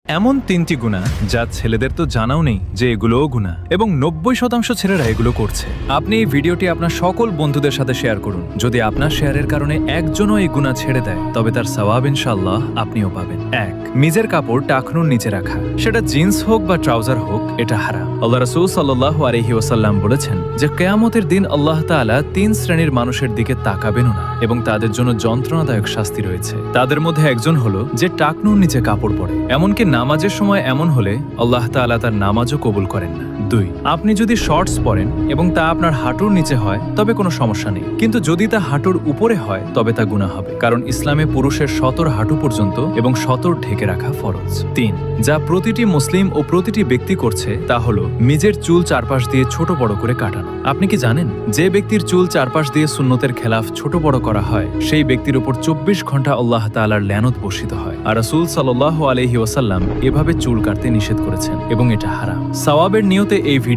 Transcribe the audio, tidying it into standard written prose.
এমন 3টি গুনাহ যা ছেলেদের তো জানাও নেই যে এগুলোও গুনাহ এবং 90% ছেলেরা এগুলো করছে। আপনি এই ভিডিওটি আপনার সকল বন্ধুদের সাথে শেয়ার করুন। যদি আপনার শেয়ারের কারণে একজনও এই গুনাহ ছেড়ে দেয় তবে তার সওয়াব ইনশাআল্লাহ আপনিও পাবেন। 1. নিজের কাপড় টাকনুর নিচে রাখা, সেটা জিন্স হোক বা ট্রাউজার হোক, এটা হারাম। আল্লাহ রাসূল সাল্লাল্লাহু আলাইহি ওয়াসাল্লাম বলেছেন যে কিয়ামতের দিন আল্লাহ তাআলা 3 শ্রেণীর মানুষের দিকে তাকাবেনও না এবং তাদের জন্য যন্ত্রণাদায়ক শাস্তি রয়েছে। তাদের মধ্যে একজন হলো যে টাকনুর নিচে কাপড় পরে, এমনকি নামাজের সময় এমন হলে আল্লাহ তাআলা তার নামাজও কবুল করেন না। 2. আপনি যদি শর্টস পরেন এবং তা আপনার হাঁটুর নিচে হয় তবে কোনো সমস্যা নেই, কিন্তু যদি তা হাঁটুর উপরে হয় তবে তা গুনাহ হবে, কারণ ইসলামে পুরুষের সতর হাঁটু পর্যন্ত এবং সতর ঢেকে রাখা ফরজ। 3. যা প্রতিটি মুসলিম ও প্রতিটি ব্যক্তি করছে তা হলো নিজের চুল চারপাশ দিয়ে ছোট বড় করে কাটানো। আপনি কি জানেন যে ব্যক্তির চুল চারপাশ দিয়ে সুন্নতের খেলাফ ছোট বড় করা হয় সেই ব্যক্তির উপর 24 ঘন্টা আল্লাহ তাআলার লানত বর্ষিত হয়। আর রাসূল সাল্লাল্লাহু আলাইহি ওয়াসাল্লাম এভাবে চুল কাটতে নিষেধ করেছেন এবং এটা হারাম। সওয়াবের নিয়তে এই ভিডিও